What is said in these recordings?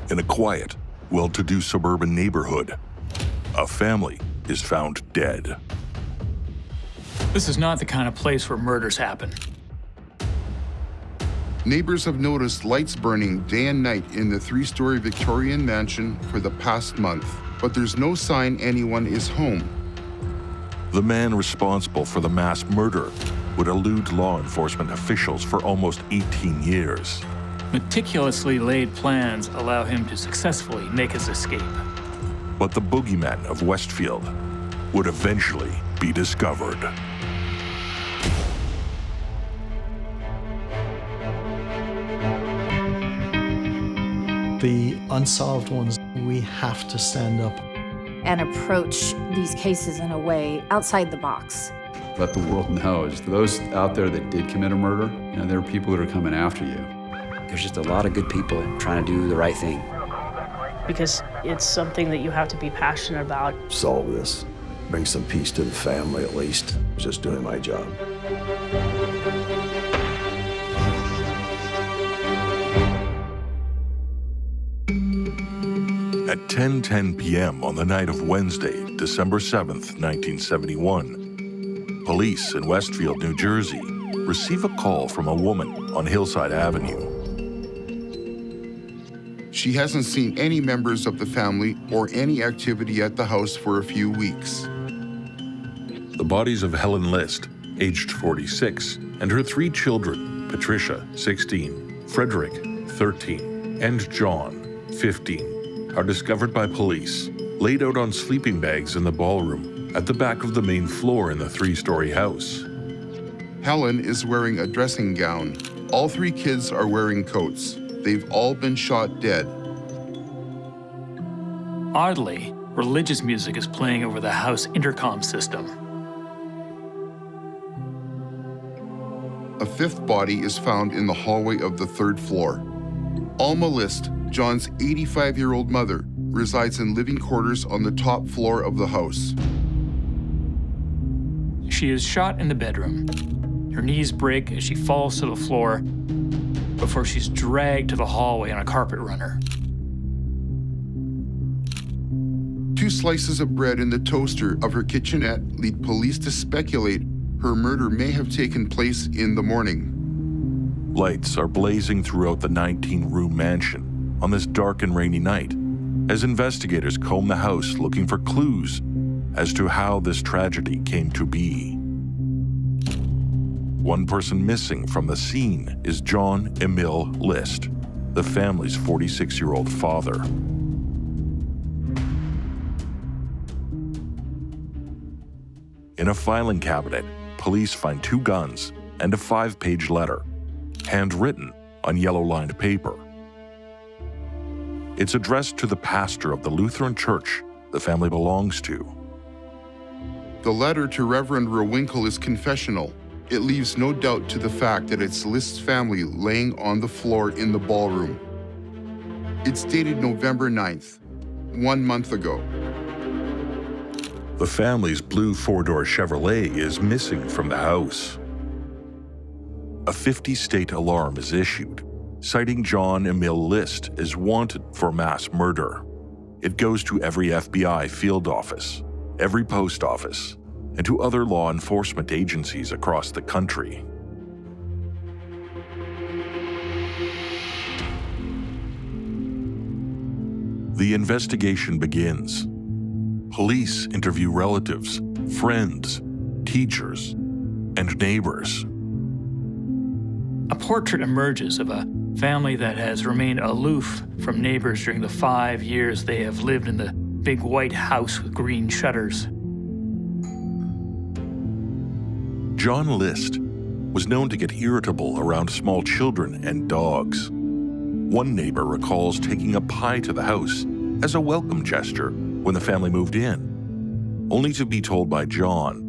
In a quiet, well-to-do suburban neighborhood, a family is found dead. This is not the kind of place where murders happen. Neighbors have noticed lights burning day and night in the 3-story Victorian mansion for the past month, but there's no sign anyone is home. The man responsible for the mass murder would elude law enforcement officials for almost 18 years. Meticulously laid plans allow him to successfully make his escape. But the boogeyman of Westfield would eventually be discovered. The unsolved ones, we have to stand up and approach these cases in a way outside the box. Let the world know, is those out there that did commit a murder, there are people that are coming after you. There's just a lot of good people trying to do the right thing. Because it's something that you have to be passionate about. Solve this, bring some peace to the family at least. I was just doing my job. At 10:10 p.m. on the night of Wednesday, December 7th, 1971, police in Westfield, New Jersey, receive a call from a woman on Hillside Avenue. She hasn't seen any members of the family or any activity at the house for a few weeks. The bodies of Helen List, aged 46, and her 3 children, Patricia, 16, Frederick, 13, and John, 15, are discovered by police, laid out on sleeping bags in the ballroom at the back of the main floor in the 3-story house. Helen is wearing a dressing gown. All 3 kids are wearing coats. They've all been shot dead. Oddly, religious music is playing over the house intercom system. A 5th body is found in the hallway of the 3rd floor. Alma List, John's 85-year-old mother, resides in living quarters on the top floor of the house. She is shot in the bedroom. Her knees break as she falls to the floor before she's dragged to the hallway on a carpet runner. 2 slices of bread in the toaster of her kitchenette lead police to speculate her murder may have taken place in the morning. Lights are blazing throughout the 19-room mansion on this dark and rainy night as investigators comb the house looking for clues as to how this tragedy came to be. One person missing from the scene is John Emil List, the family's 46-year-old father. In a filing cabinet, police find 2 guns and a 5-page letter, handwritten on yellow-lined paper. It's addressed to the pastor of the Lutheran church the family belongs to. The letter to Reverend Rowinkle is confessional. It leaves no doubt to the fact that it's List's family laying on the floor in the ballroom. It's dated November 9th, 1 month ago. The family's blue 4-door Chevrolet is missing from the house. A 50-state alarm is issued, citing John Emil List as wanted for mass murder. It goes to every FBI field office, every post office, and to other law enforcement agencies across the country. The investigation begins. Police interview relatives, friends, teachers, and neighbors. A portrait emerges of a family that has remained aloof from neighbors during the 5 years they have lived in the big white house with green shutters. John List was known to get irritable around small children and dogs. One neighbor recalls taking a pie to the house as a welcome gesture when the family moved in, only to be told by John,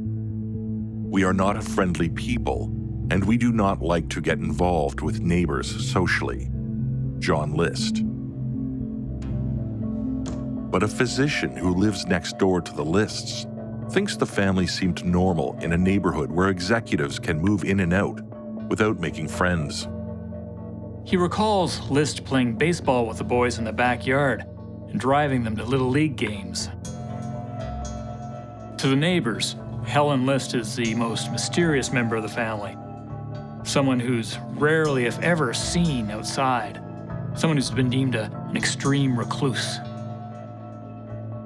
"We are not a friendly people, and we do not like to get involved with neighbors socially." John List. But a physician who lives next door to the Lists thinks the family seemed normal in a neighborhood where executives can move in and out without making friends. He recalls List playing baseball with the boys in the backyard and driving them to Little League games. To the neighbors, Helen List is the most mysterious member of the family. Someone who's rarely, if ever, seen outside. Someone who's been deemed an extreme recluse.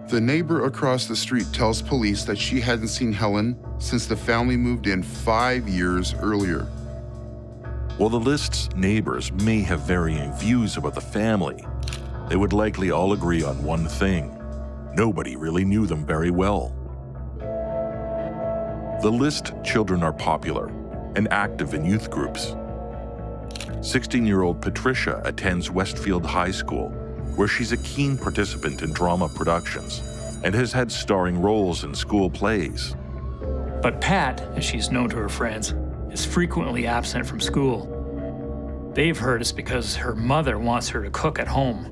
The neighbor across the street tells police that she hadn't seen Helen since the family moved in 5 years earlier. While the List's neighbors may have varying views about the family, they would likely all agree on one thing: nobody really knew them very well. The List children are popular and active in youth groups. 16-year-old Patricia attends Westfield High School, where she's a keen participant in drama productions and has had starring roles in school plays. But Pat, as she's known to her friends, is frequently absent from school. They've heard it's because her mother wants her to cook at home.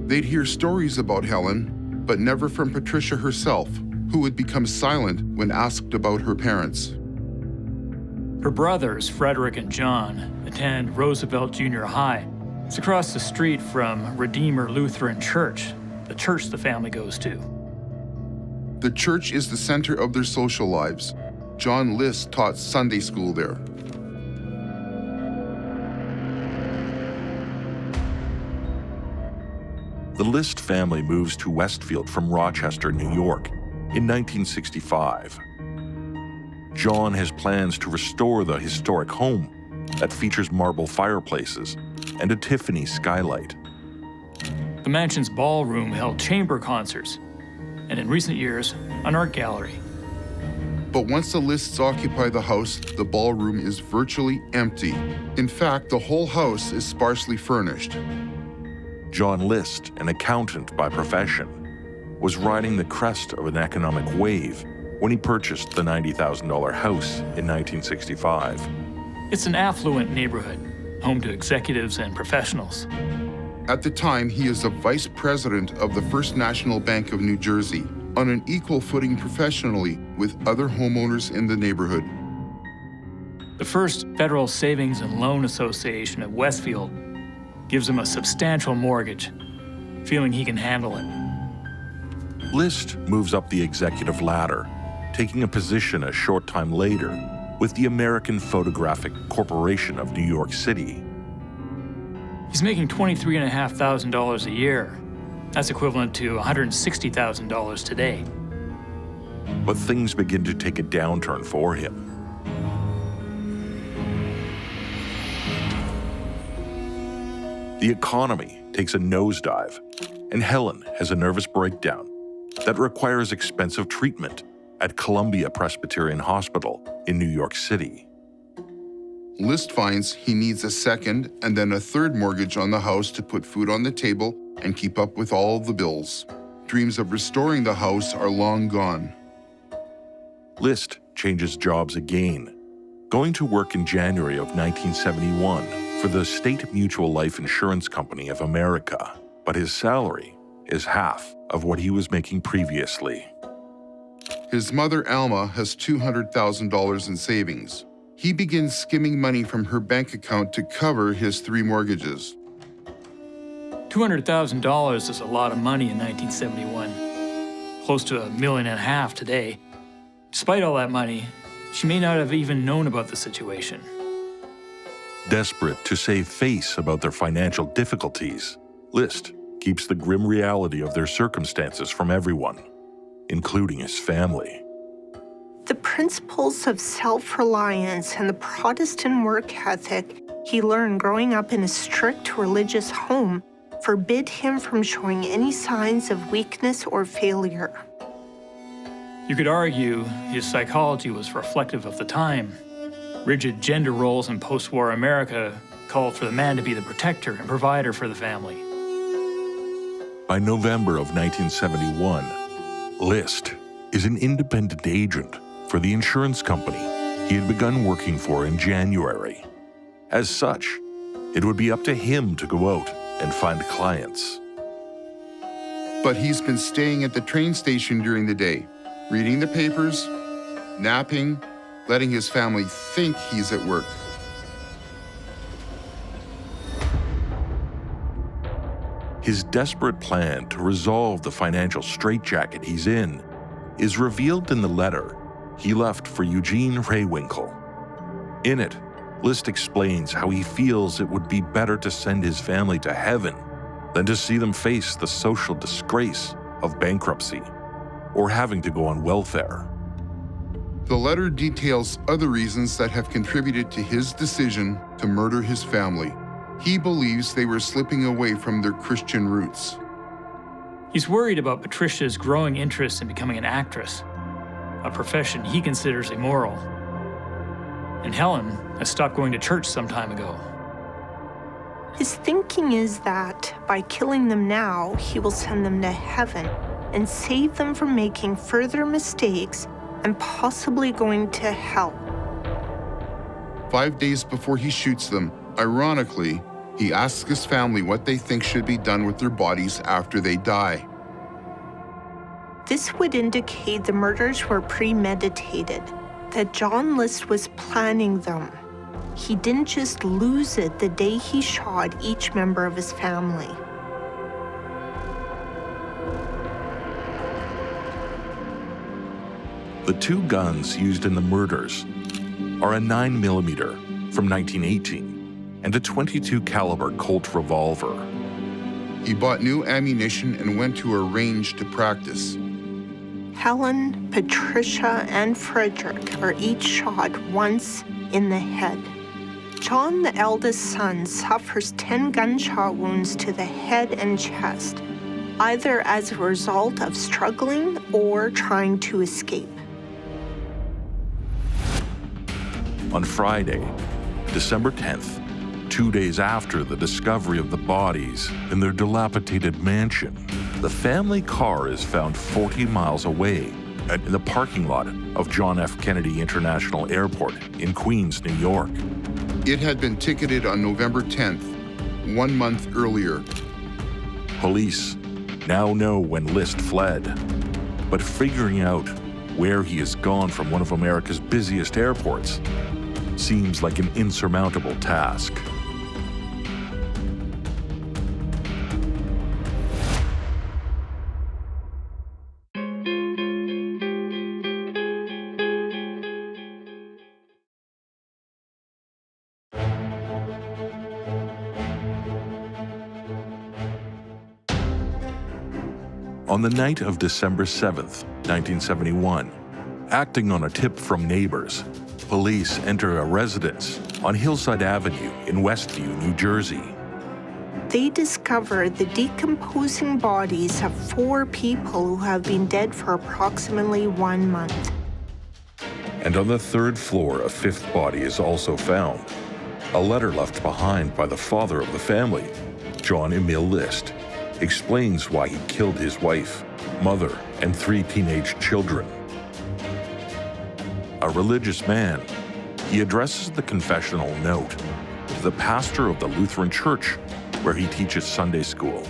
They'd hear stories about Helen, but never from Patricia herself, who would become silent when asked about her parents. Her brothers, Frederick and John, attend Roosevelt Junior High. It's across the street from Redeemer Lutheran Church, the church the family goes to. The church is the center of their social lives. John List taught Sunday school there. The List family moves to Westfield from Rochester, New York in 1965. John has plans to restore the historic home that features marble fireplaces and a Tiffany skylight. The mansion's ballroom held chamber concerts, and in recent years, an art gallery. But once the Lists occupy the house, the ballroom is virtually empty. In fact, the whole house is sparsely furnished. John List, an accountant by profession, was riding the crest of an economic wave when he purchased the $90,000 house in 1965. It's an affluent neighborhood, home to executives and professionals. At the time, he is the vice president of the First National Bank of New Jersey, on an equal footing professionally with other homeowners in the neighborhood. The First Federal Savings and Loan Association of Westfield gives him a substantial mortgage, feeling he can handle it. List moves up the executive ladder, taking a position a short time later with the American Photographic Corporation of New York City. He's making $23,500 a year. That's equivalent to $160,000 today. But things begin to take a downturn for him. The economy takes a nosedive, and Helen has a nervous breakdown that requires expensive treatment at Columbia Presbyterian Hospital in New York City. List finds he needs a second and then a third mortgage on the house to put food on the table and keep up with all the bills. Dreams of restoring the house are long gone. List changes jobs again, going to work in January of 1971 for the State Mutual Life Insurance Company of America, but his salary is half of what he was making previously. His mother, Alma, has $200,000 in savings. He begins skimming money from her bank account to cover his 3 mortgages. $200,000 is a lot of money in 1971, close to $1.5 million today. Despite all that money, she may not have even known about the situation. Desperate to save face about their financial difficulties, List keeps the grim reality of their circumstances from everyone, including his family. The principles of self-reliance and the Protestant work ethic he learned growing up in a strict religious home forbid him from showing any signs of weakness or failure. You could argue his psychology was reflective of the time. Rigid gender roles in post-war America called for the man to be the protector and provider for the family. By November of 1971, List is an independent agent for the insurance company he had begun working for in January. As such, it would be up to him to go out and find clients. But he's been staying at the train station during the day, reading the papers, napping, letting his family think he's at work. His desperate plan to resolve the financial straitjacket he's in is revealed in the letter he left for Eugene Rehwinkle. In it, List explains how he feels it would be better to send his family to heaven than to see them face the social disgrace of bankruptcy or having to go on welfare. The letter details other reasons that have contributed to his decision to murder his family. He believes they were slipping away from their Christian roots. He's worried about Patricia's growing interest in becoming an actress, a profession he considers immoral. And Helen has stopped going to church some time ago. His thinking is that by killing them now, he will send them to heaven and save them from making further mistakes and possibly going to hell. 5 days before he shoots them, ironically, he asks his family what they think should be done with their bodies after they die. This would indicate the murders were premeditated, that John List was planning them. He didn't just lose it the day he shot each member of his family. The two guns used in the murders are a 9mm from 1918 and a .22 caliber Colt revolver. He bought new ammunition and went to a range to practice. Helen, Patricia, and Frederick are each shot once in the head. John, the eldest son, suffers 10 gunshot wounds to the head and chest, either as a result of struggling or trying to escape. On Friday, December 10th, 2 days after the discovery of the bodies in their dilapidated mansion, the family car is found 40 miles away in the parking lot of John F. Kennedy International Airport in Queens, New York. It had been ticketed on November 10th, 1 month earlier. Police now know when List fled, but figuring out where he has gone from one of America's busiest airports seems like an insurmountable task. On the night of December 7th, 1971, acting on a tip from neighbors, police enter a residence on Hillside Avenue in Westview, New Jersey. They discover the decomposing bodies of 4 people who have been dead for approximately 1 month. And on the 3rd floor, a 5th body is also found. A letter left behind by the father of the family, John Emil List, explains why he killed his wife, mother, and 3 teenage children. A religious man, he addresses the confessional note to the pastor of the Lutheran Church where he teaches Sunday school.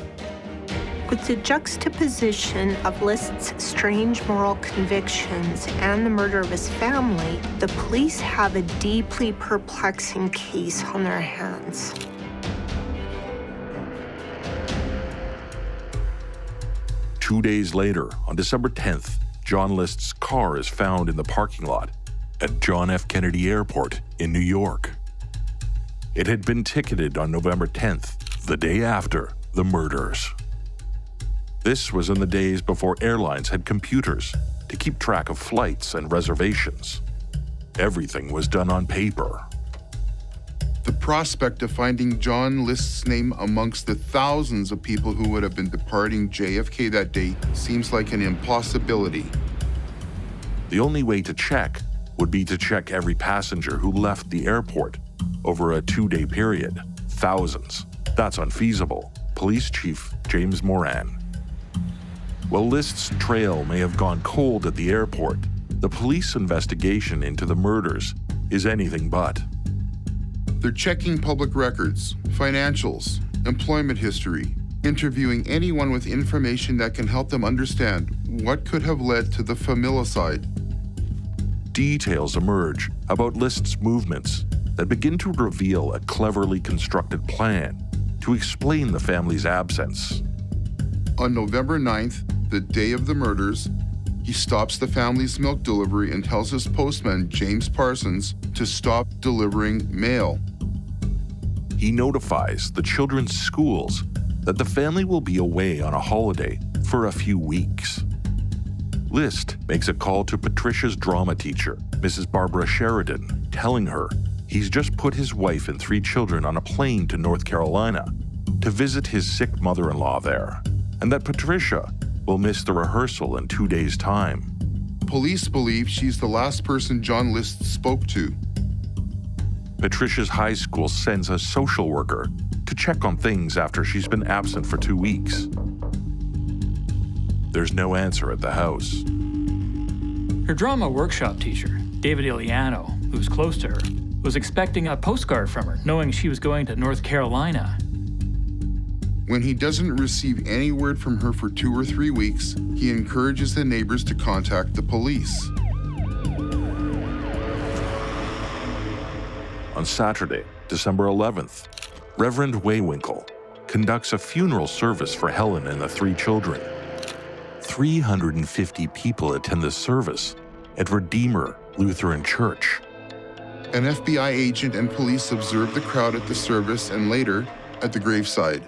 With the juxtaposition of List's strange moral convictions and the murder of his family, the police have a deeply perplexing case on their hands. Two days later, on December 10th, John List's car is found in the parking lot at John F. Kennedy Airport in New York. It had been ticketed on November 10th, the day after the murders. This was in the days before airlines had computers to keep track of flights and reservations. Everything was done on paper. The prospect of finding John List's name amongst the thousands of people who would have been departing JFK that day seems like an impossibility. The only way to check would be to check every passenger who left the airport over a 2-day period. Thousands. That's unfeasible. Police Chief James Moran. While List's trail may have gone cold at the airport, the police investigation into the murders is anything but. They're checking public records, financials, employment history, interviewing anyone with information that can help them understand what could have led to the familicide. Details emerge about List's movements that begin to reveal a cleverly constructed plan to explain the family's absence. On November 9th, the day of the murders, he stops the family's milk delivery and tells his postman, James Parsons, to stop delivering mail. He notifies the children's schools that the family will be away on a holiday for a few weeks. List makes a call to Patricia's drama teacher, Mrs. Barbara Sheridan, telling her he's just put his wife and 3 children on a plane to North Carolina to visit his sick mother-in-law there, and that Patricia will miss the rehearsal in 2 days' time. Police believe she's the last person John List spoke to. Patricia's high school sends a social worker to check on things after she's been absent for 2 weeks. There's no answer at the house. Her drama workshop teacher, David Iliano, who's close to her, was expecting a postcard from her, knowing she was going to North Carolina. When he doesn't receive any word from her for 2 or 3 weeks, he encourages the neighbors to contact the police. On Saturday, December 11th, Reverend Waywinkle conducts a funeral service for Helen and the 3 children. 350 people attend the service at Redeemer Lutheran Church. An FBI agent and police observe the crowd at the service and later at the graveside.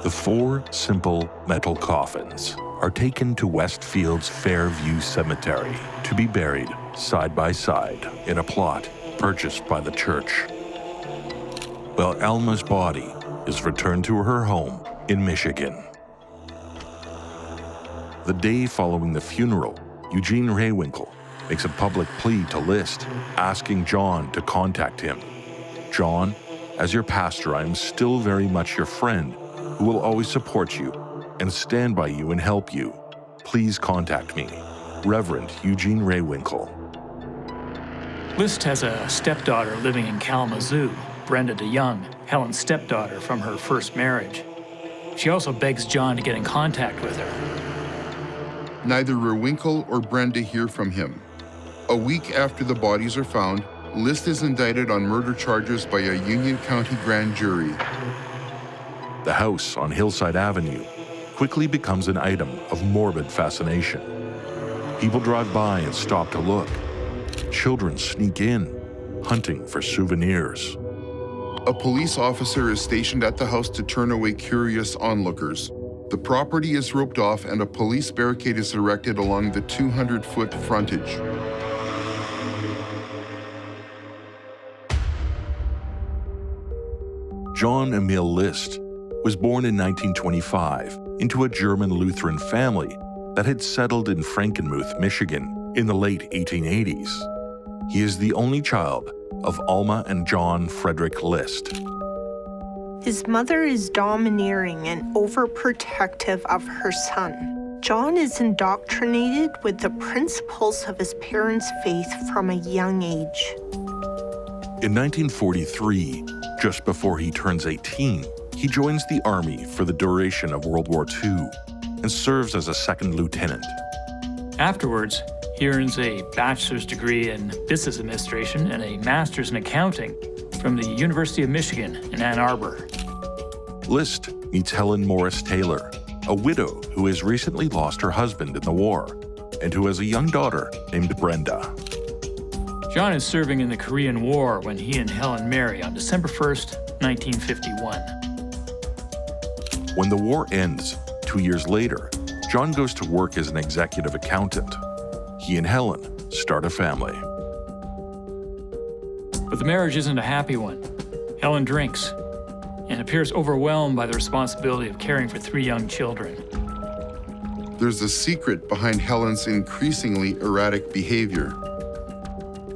The 4 simple metal coffins are taken to Westfield's Fairview Cemetery to be buried side by side in a plot purchased by the church, while Alma's body is returned to her home in Michigan. The day following the funeral, Eugene Raywinkle makes a public plea to List, asking John to contact him. John, as your pastor, I am still very much your friend who will always support you and stand by you and help you. Please contact me. Reverend Eugene Raywinkle. List has a stepdaughter living in Kalamazoo, Brenda DeYoung, Helen's stepdaughter from her first marriage. She also begs John to get in contact with her. Neither Raywinkle or Brenda hear from him. A week after the bodies are found, List is indicted on murder charges by a Union County grand jury. The house on Hillside Avenue quickly becomes an item of morbid fascination. People drive by and stop to look. Children sneak in, hunting for souvenirs. A police officer is stationed at the house to turn away curious onlookers. The property is roped off and a police barricade is erected along the 200-foot frontage. John Emil List was born in 1925 into a German Lutheran family that had settled in Frankenmuth, Michigan in the late 1880s. He is the only child of Alma and John Frederick List. His mother is domineering and overprotective of her son. John is indoctrinated with the principles of his parents' faith from a young age. In 1943, just before he turns 18, he joins the Army for the duration of World War II and serves as a second lieutenant. Afterwards, he earns a bachelor's degree in business administration and a master's in accounting from the University of Michigan in Ann Arbor. List meets Helen Morris Taylor, a widow who has recently lost her husband in the war and who has a young daughter named Brenda. John is serving in the Korean War when he and Helen marry on December 1st, 1951. When the war ends, 2 years later, John goes to work as an executive accountant. He and Helen start a family. But the marriage isn't a happy one. Helen drinks and appears overwhelmed by the responsibility of caring for 3 young children. There's a secret behind Helen's increasingly erratic behavior.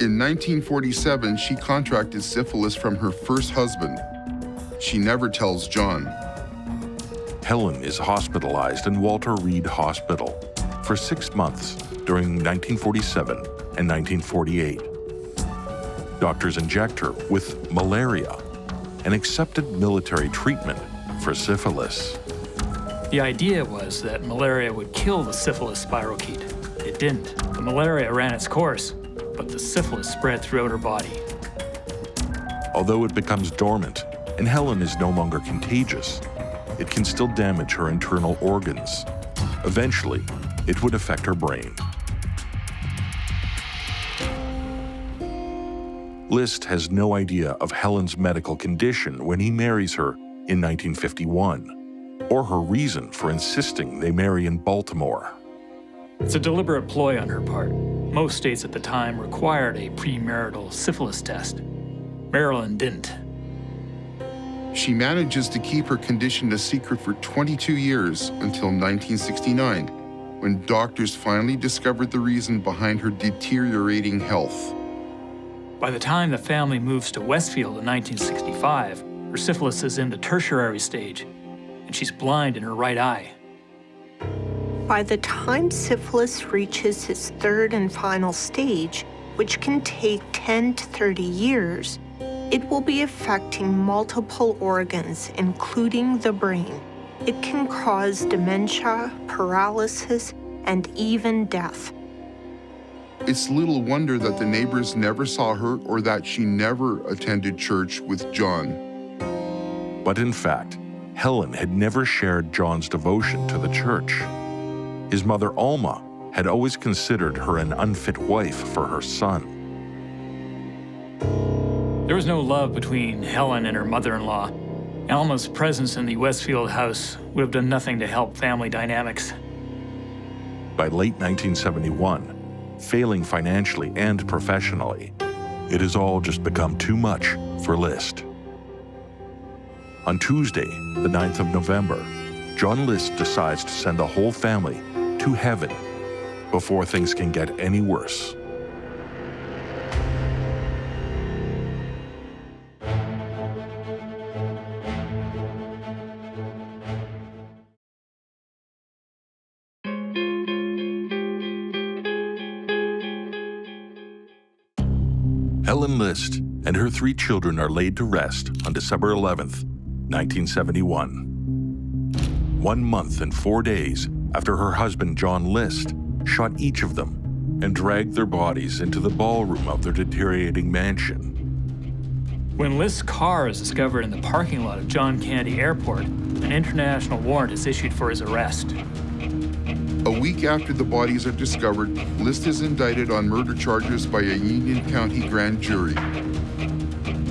In 1947, she contracted syphilis from her first husband. She never tells John. Helen is hospitalized in Walter Reed Hospital for 6 months during 1947 and 1948. Doctors inject her with malaria, an accepted military treatment for syphilis. The idea was that malaria would kill the syphilis spirochete. It didn't. The malaria ran its course, but the syphilis spread throughout her body. Although it becomes dormant and Helen is no longer contagious, it can still damage her internal organs. Eventually, it would affect her brain. List has no idea of Helen's medical condition when he marries her in 1951, or her reason for insisting they marry in Baltimore. It's a deliberate ploy on her part. Most states at the time required a premarital syphilis test. Maryland didn't. She manages to keep her condition a secret for 22 years until 1969, when doctors finally discovered the reason behind her deteriorating health. By the time the family moves to Westfield in 1965, her syphilis is in the tertiary stage, and she's blind in her right eye. By the time syphilis reaches its third and final stage, which can take 10 to 30 years, it will be affecting multiple organs, including the brain. It can cause dementia, paralysis, and even death. It's little wonder that the neighbors never saw her or that she never attended church with John. But in fact, Helen had never shared John's devotion to the church. His mother, Alma, had always considered her an unfit wife for her son. There was no love between Helen and her mother-in-law. Alma's presence in the Westfield house would have done nothing to help family dynamics. By late 1971, failing financially and professionally, it has all just become too much for List. On Tuesday, the 9th of November, John List decides to send the whole family to heaven before things can get any worse. Helen List and her 3 children are laid to rest on December 11th, 1971. 1 month and 4 days after her husband John List shot each of them and dragged their bodies into the ballroom of their deteriorating mansion. When List's car is discovered in the parking lot of John Kennedy Airport, an international warrant is issued for his arrest. A week after the bodies are discovered, List is indicted on murder charges by a Union County grand jury.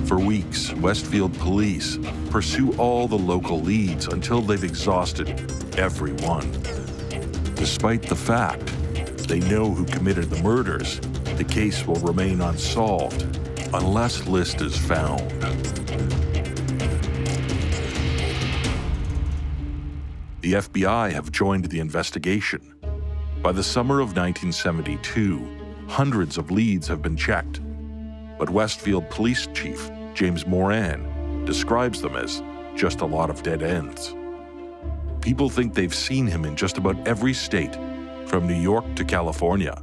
For weeks, Westfield police pursue all the local leads until they've exhausted everyone. Despite the fact they know who committed the murders, the case will remain unsolved unless List is found. The FBI have joined the investigation. By the summer of 1972, hundreds of leads have been checked, but Westfield Police Chief James Moran describes them as just a lot of dead ends. People think they've seen him in just about every state, from New York to California.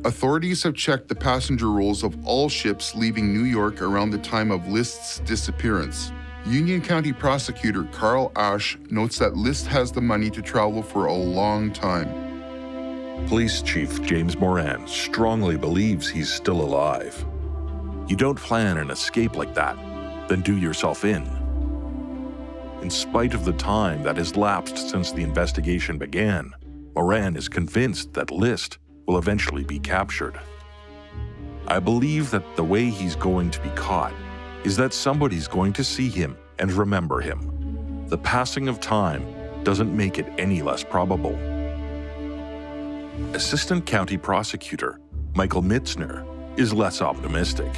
Authorities have checked the passenger rolls of all ships leaving New York around the time of List's disappearance. Union County Prosecutor Carl Ash notes that List has the money to travel for a long time. Police Chief James Moran strongly believes he's still alive. You don't plan an escape like that, then do yourself in. In spite of the time that has lapsed since the investigation began, Moran is convinced that List will eventually be captured. I believe that the way he's going to be caught is that somebody's going to see him and remember him. The passing of time doesn't make it any less probable. Assistant County Prosecutor Michael Mitzner is less optimistic.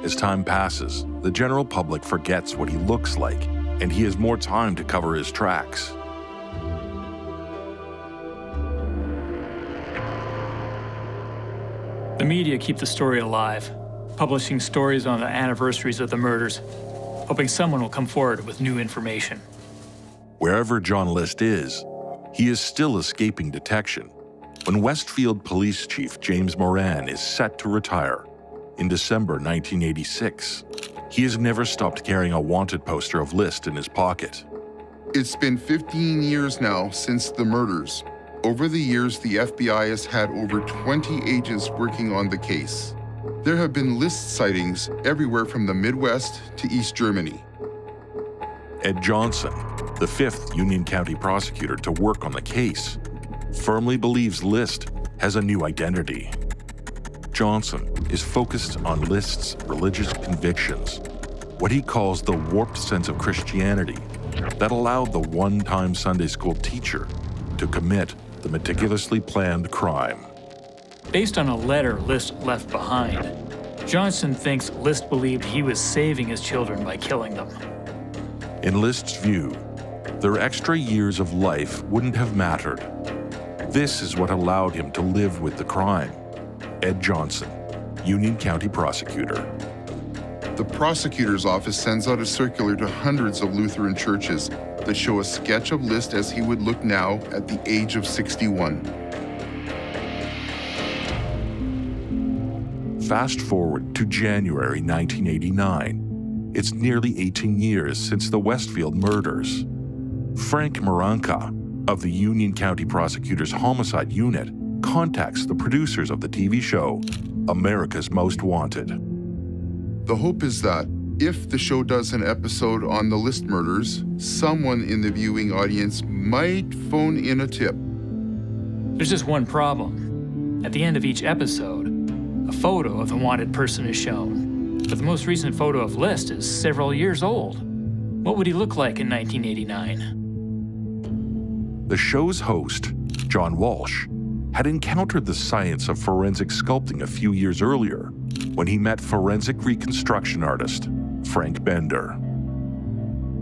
As time passes, the general public forgets what he looks like, and he has more time to cover his tracks. The media keep the story alive, publishing stories on the anniversaries of the murders, hoping someone will come forward with new information. Wherever John List is, he is still escaping detection when Westfield Police Chief James Moran is set to retire in December 1986. He has never stopped carrying a wanted poster of List in his pocket. It's been 15 years now since the murders. Over the years, the FBI has had over 20 agents working on the case. There have been List sightings everywhere from the Midwest to East Germany. Ed Johnson, the 5th Union County prosecutor to work on the case, firmly believes List has a new identity. Johnson is focused on List's religious convictions, what he calls the warped sense of Christianity that allowed the one-time Sunday school teacher to commit the meticulously planned crime. Based on a letter List left behind, Johnson thinks List believed he was saving his children by killing them. In List's view, their extra years of life wouldn't have mattered. This is what allowed him to live with the crime. Ed Johnson, Union County prosecutor. The prosecutor's office sends out a circular to hundreds of Lutheran churches that show a sketch of List as he would look now at the age of 61. Fast forward to January 1989. It's nearly 18 years since the Westfield murders. Frank Maranka of the Union County Prosecutor's Homicide Unit contacts the producers of the TV show, America's Most Wanted. The hope is that if the show does an episode on the List murders, someone in the viewing audience might phone in a tip. There's just one problem. At the end of each episode, a photo of the wanted person is shown, but the most recent photo of List is several years old. What would he look like in 1989? The show's host, John Walsh, had encountered the science of forensic sculpting a few years earlier when he met forensic reconstruction artist Frank Bender.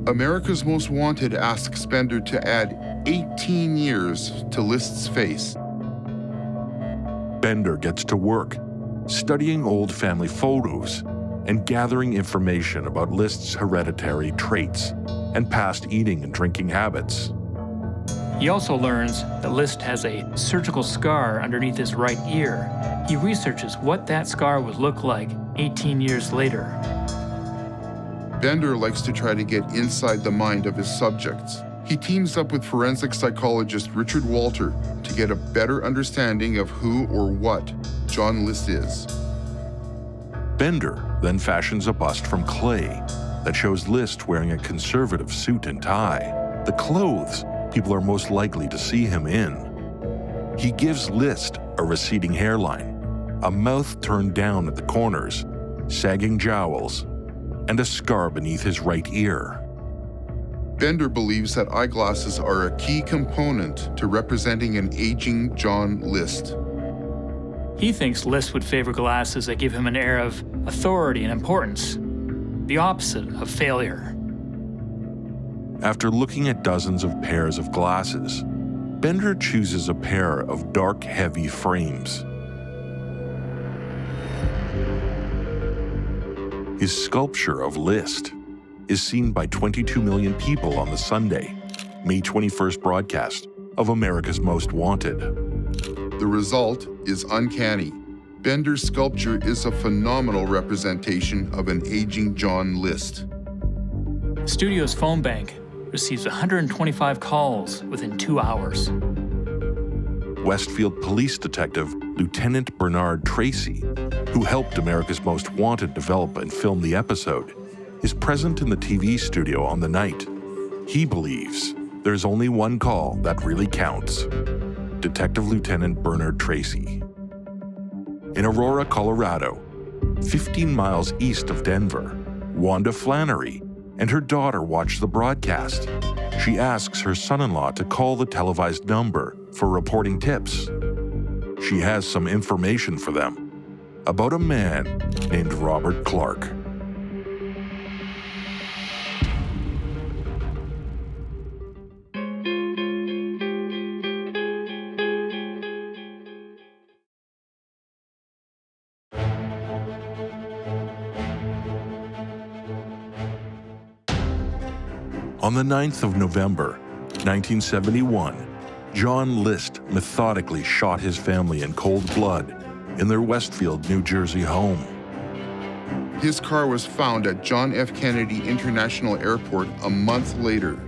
America's Most Wanted asks Bender to add 18 years to List's face. Bender gets to work, studying old family photos and gathering information about List's hereditary traits and past eating and drinking habits. He also learns that List has a surgical scar underneath his right ear. He researches what that scar would look like 18 years later. Bender likes to try to get inside the mind of his subjects. He teams up with forensic psychologist Richard Walter to get a better understanding of who or what John List is. Bender then fashions a bust from clay that shows List wearing a conservative suit and tie, the clothes people are most likely to see him in. He gives List a receding hairline, a mouth turned down at the corners, sagging jowls, and a scar beneath his right ear. Bender believes that eyeglasses are a key component to representing an aging John List. He thinks List would favor glasses that give him an air of authority and importance, the opposite of failure. After looking at dozens of pairs of glasses, Bender chooses a pair of dark, heavy frames. His sculpture of List is seen by 22 million people on the Sunday, May 21st broadcast of America's Most Wanted. The result is uncanny. Bender's sculpture is a phenomenal representation of an aging John List. The studio's phone bank receives 125 calls within 2 hours. Westfield Police Detective Lieutenant Bernard Tracy, who helped America's Most Wanted develop and film the episode, is present in the TV studio on the night. He believes there's only one call that really counts. Detective Lieutenant Bernard Tracy. In Aurora, Colorado, 15 miles east of Denver, Wanda Flannery and her daughter watch the broadcast. She asks her son-in-law to call the televised number for reporting tips. She has some information for them about a man named Robert Clark. On the 9th of November, 1971, John List methodically shot his family in cold blood in their Westfield, New Jersey home. His car was found at John F. Kennedy International Airport a month later.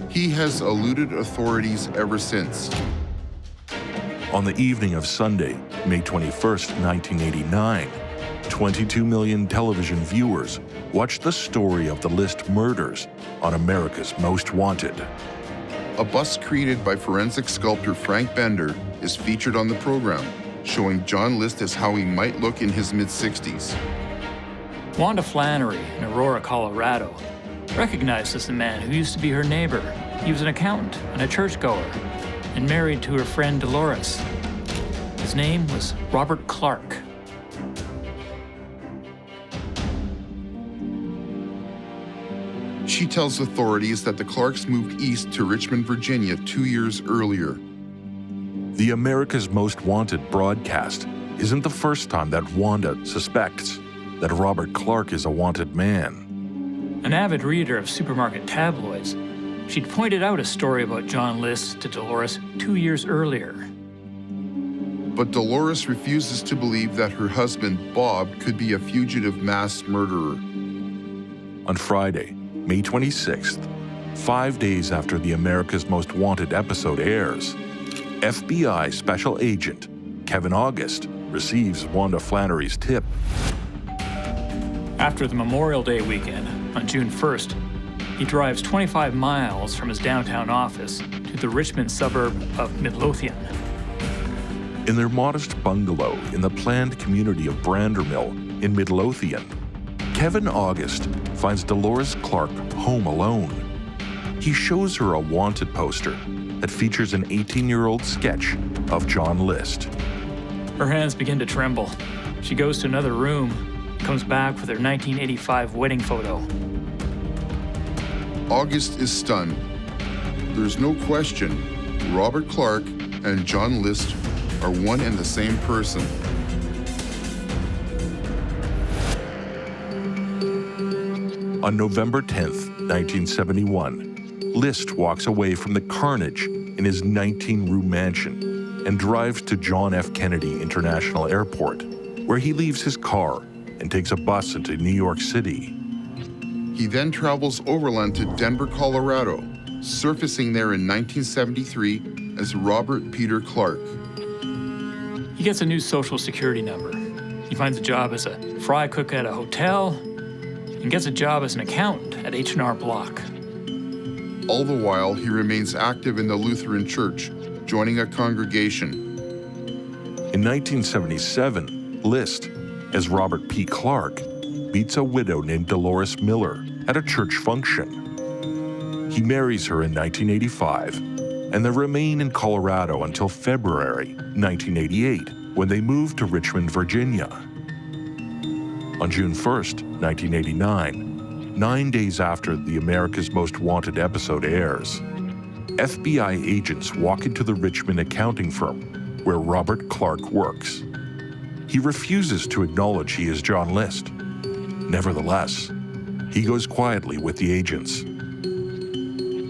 He has eluded authorities ever since. On the evening of Sunday, May 21st, 1989, 22 million television viewers watched the story of the List murders on America's Most Wanted. A bust created by forensic sculptor Frank Bender is featured on the program, showing John List as how he might look in his mid-60s. Wanda Flannery in Aurora, Colorado, recognizes the man who used to be her neighbor. He was an accountant and a churchgoer, and married to her friend Dolores. His name was Robert Clark. She tells authorities that the Clarks moved east to Richmond, Virginia 2 years earlier. The America's Most Wanted broadcast isn't the first time that Wanda suspects that Robert Clark is a wanted man. An avid reader of supermarket tabloids, she'd pointed out a story about John List to Dolores 2 years earlier. But Dolores refuses to believe that her husband, Bob, could be a fugitive mass murderer. On Friday, May 26th, 5 days after the America's Most Wanted episode airs, FBI Special Agent Kevin August receives Wanda Flannery's tip. After the Memorial Day weekend, on June 1st, he drives 25 miles from his downtown office to the Richmond suburb of Midlothian. In their modest bungalow in the planned community of Brandermill in Midlothian, Kevin August finds Dolores Clark home alone. He shows her a wanted poster that features an 18-year-old sketch of John List. Her hands begin to tremble. She goes to another room, comes back with her 1985 wedding photo. August is stunned. There's no question, Robert Clark and John List are one and the same person. On November 10th, 1971, List walks away from the carnage in his 19-room mansion and drives to John F. Kennedy International Airport, where he leaves his car and takes a bus into New York City. He then travels overland to Denver, Colorado, surfacing there in 1973 as Robert Peter Clark. He gets a new social security number. He finds a job as a fry cook at a hotel and gets a job as an accountant at H&R Block. All the while, he remains active in the Lutheran Church, joining a congregation. In 1977, List, as Robert P. Clark, meets a widow named Dolores Miller at a church function. He marries her in 1985, and they remain in Colorado until February 1988, when they move to Richmond, Virginia. On June 1st, 1989, 9 days after the America's Most Wanted episode airs, FBI agents walk into the Richmond accounting firm where Robert Clark works. He refuses to acknowledge he is John List. Nevertheless, he goes quietly with the agents.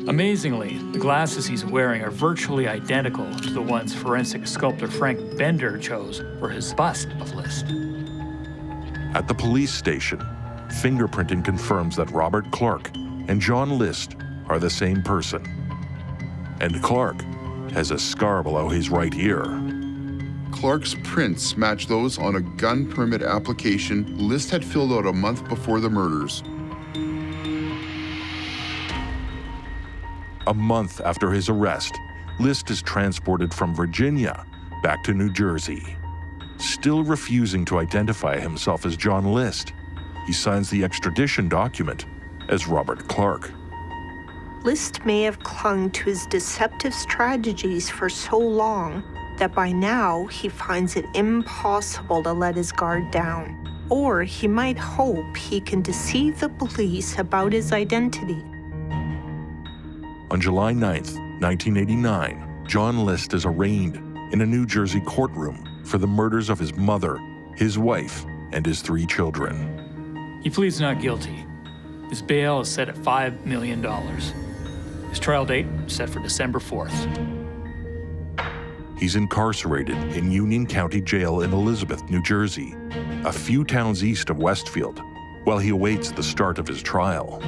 Amazingly, the glasses he's wearing are virtually identical to the ones forensic sculptor Frank Bender chose for his bust of List. At the police station, fingerprinting confirms that Robert Clark and John List are the same person. And Clark has a scar below his right ear. Clark's prints match those on a gun permit application List had filled out a month before the murders. A month after his arrest, List is transported from Virginia back to New Jersey. Still refusing to identify himself as John List, he signs the extradition document as Robert Clark. List may have clung to his deceptive strategies for so long that by now he finds it impossible to let his guard down. Or he might hope he can deceive the police about his identity. On July 9th, 1989, John List is arraigned in a New Jersey courtroom for the murders of his mother, his wife, and his 3 children. He pleads not guilty. His bail is set at $5 million. His trial date is set for December 4th. He's incarcerated in Union County Jail in Elizabeth, New Jersey, a few towns east of Westfield, while he awaits the start of his trial.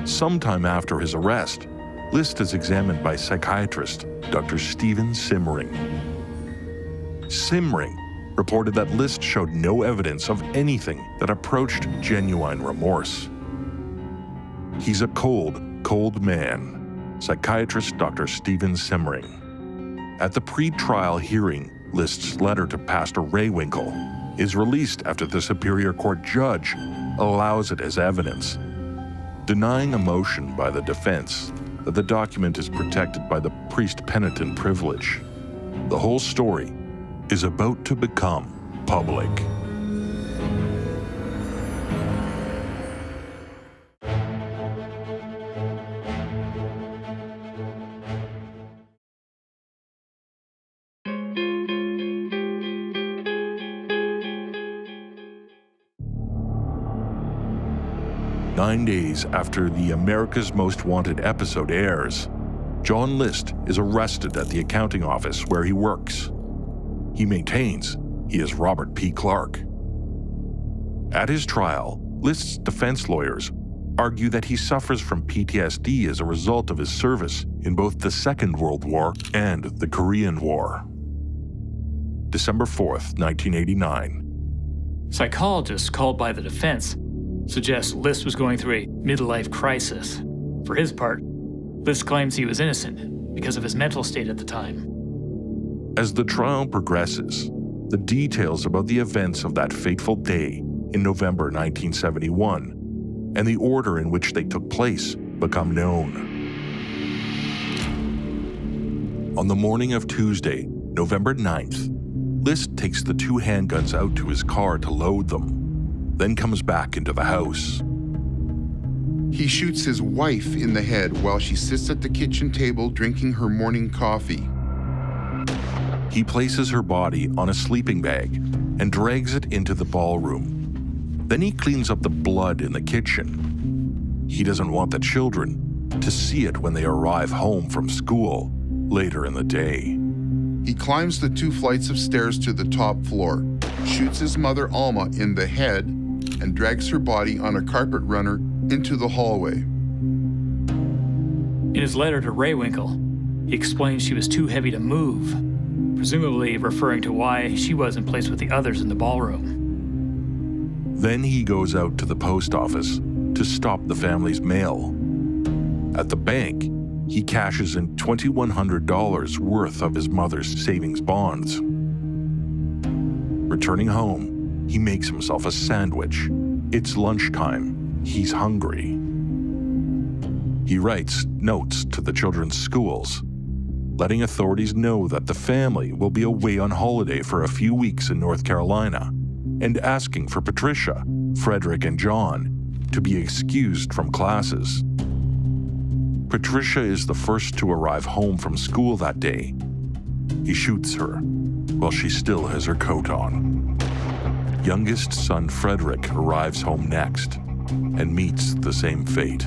Sometime after his arrest, List is examined by psychiatrist Dr. Stephen Simring. Simring reported that List showed no evidence of anything that approached genuine remorse. He's a cold man, psychiatrist Dr. Stephen Simmering. At the pre-trial hearing, List's letter to Pastor Rehwinkel is released after the Superior Court judge allows it as evidence, denying a motion by the defense that the document is protected by the priest-penitent privilege. The whole story is about to become public. Nine days after the America's Most Wanted episode airs, John List is arrested at the accounting office where he works. He maintains he is Robert P. Clark. At his trial, List's defense lawyers argue that he suffers from PTSD as a result of his service in both the Second World War and the Korean War. December 4th, 1989. Psychologists called by the defense suggest List was going through a midlife crisis. For his part, List claims he was innocent because of his mental state at the time. As the trial progresses, the details about the events of that fateful day in November 1971 and the order in which they took place become known. On the morning of Tuesday, November 9th, List takes the two handguns out to his car to load them, then comes back into the house. He shoots his wife in the head while she sits at the kitchen table drinking her morning coffee. He places her body on a sleeping bag and drags it into the ballroom. Then he cleans up the blood in the kitchen. He doesn't want the children to see it when they arrive home from school later in the day. He climbs the 2 flights of stairs to the top floor, shoots his mother Alma in the head, and drags her body on a carpet runner into the hallway. In his letter to Rehwinkel, he explains she was too heavy to move, presumably referring to why she wasn't placed with the others in the ballroom. Then he goes out to the post office to stop the family's mail. At the bank, he cashes in $2,100 worth of his mother's savings bonds. Returning home, he makes himself a sandwich. It's lunchtime. He's hungry. He writes notes to the children's schools, letting authorities know that the family will be away on holiday for a few weeks in North Carolina, and asking for Patricia, Frederick, and John to be excused from classes. Patricia is the first to arrive home from school that day. He shoots her while she still has her coat on. Youngest son Frederick arrives home next and meets the same fate.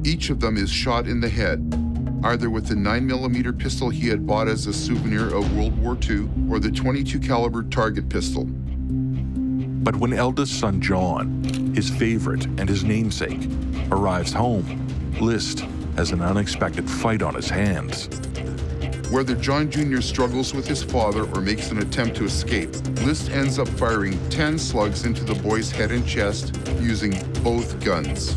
Each of them is shot in the head, either with the 9mm pistol he had bought as a souvenir of World War II or the .22 caliber target pistol. But when eldest son John, his favorite and his namesake, arrives home, List has an unexpected fight on his hands. Whether John Jr. struggles with his father or makes an attempt to escape, List ends up firing 10 slugs into the boy's head and chest using both guns.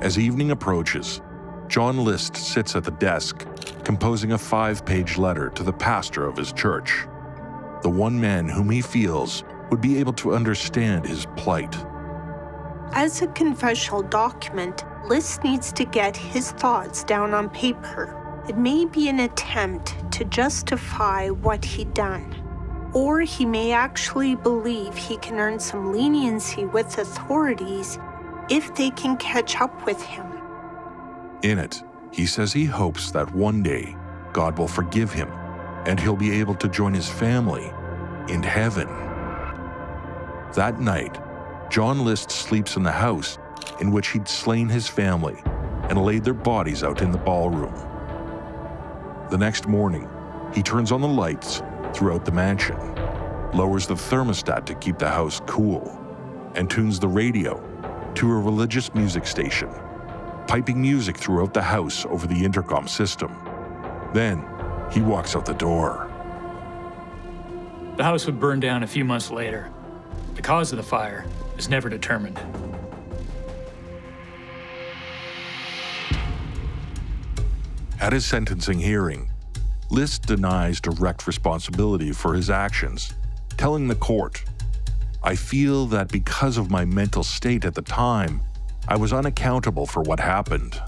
As evening approaches, John List sits at the desk, composing a 5-page letter to the pastor of his church, the one man whom he feels would be able to understand his plight. As a confessional document, List needs to get his thoughts down on paper. It may be an attempt to justify what he'd done, or he may actually believe he can earn some leniency with authorities if they can catch up with him. In it, he says he hopes that one day God will forgive him and he'll be able to join his family in heaven. That night, John List sleeps in the house in which he'd slain his family and laid their bodies out in the ballroom. The next morning, he turns on the lights throughout the mansion, lowers the thermostat to keep the house cool, and tunes the radio to a religious music station. piping music throughout the house over the intercom system. Then, he walks out the door. The house would burn down a few months later. The cause of the fire is never determined. At his sentencing hearing, List denies direct responsibility for his actions, telling the court, "I feel that because of my mental state at the time, I was unaccountable for what happened."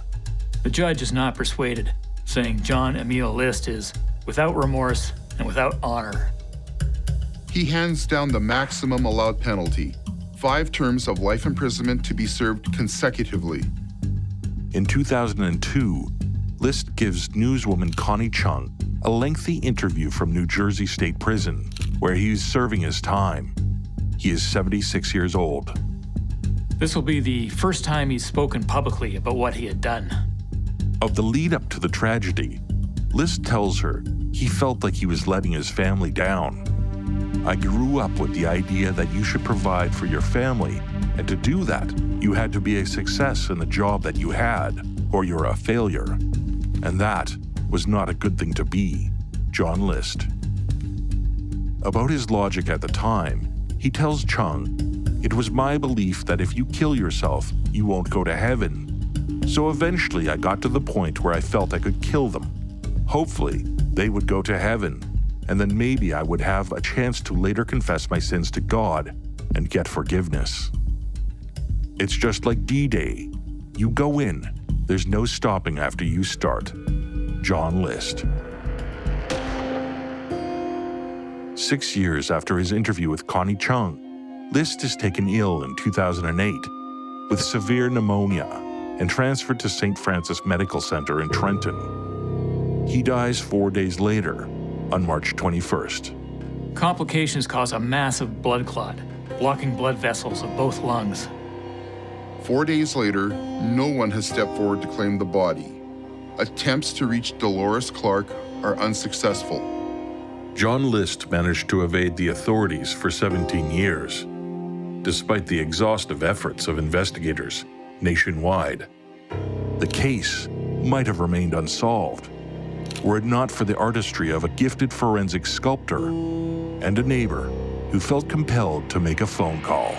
The judge is not persuaded, saying John Emile List is without remorse and without honor. He hands down the maximum allowed penalty, 5 terms of life imprisonment to be served consecutively. In 2002, List gives newswoman Connie Chung a lengthy interview from New Jersey State Prison, where he is serving his time. He is 76 years old. This will be the first time he's spoken publicly about what he had done. Of the lead up to the tragedy, List tells her he felt like he was letting his family down. "I grew up with the idea that you should provide for your family, and to do that, you had to be a success in the job that you had, or you're a failure. And that was not a good thing to be." John List. About his logic at the time, he tells Chung, "It was my belief that if you kill yourself, you won't go to heaven. So eventually I got to the point where I felt I could kill them. Hopefully, they would go to heaven, and then maybe I would have a chance to later confess my sins to God and get forgiveness. It's just like D-Day. You go in, there's no stopping after you start." John List. 6 years after his interview with Connie Chung, List is taken ill in 2008 with severe pneumonia and transferred to St. Francis Medical Center in Trenton. He dies 4 days later, on March 21st. Complications cause a massive blood clot, blocking blood vessels of both lungs. 4 days later, no one has stepped forward to claim the body. Attempts to reach Dolores Clark are unsuccessful. John List managed to evade the authorities for 17 years, despite the exhaustive efforts of investigators nationwide. The case might have remained unsolved were it not for the artistry of a gifted forensic sculptor and a neighbor who felt compelled to make a phone call.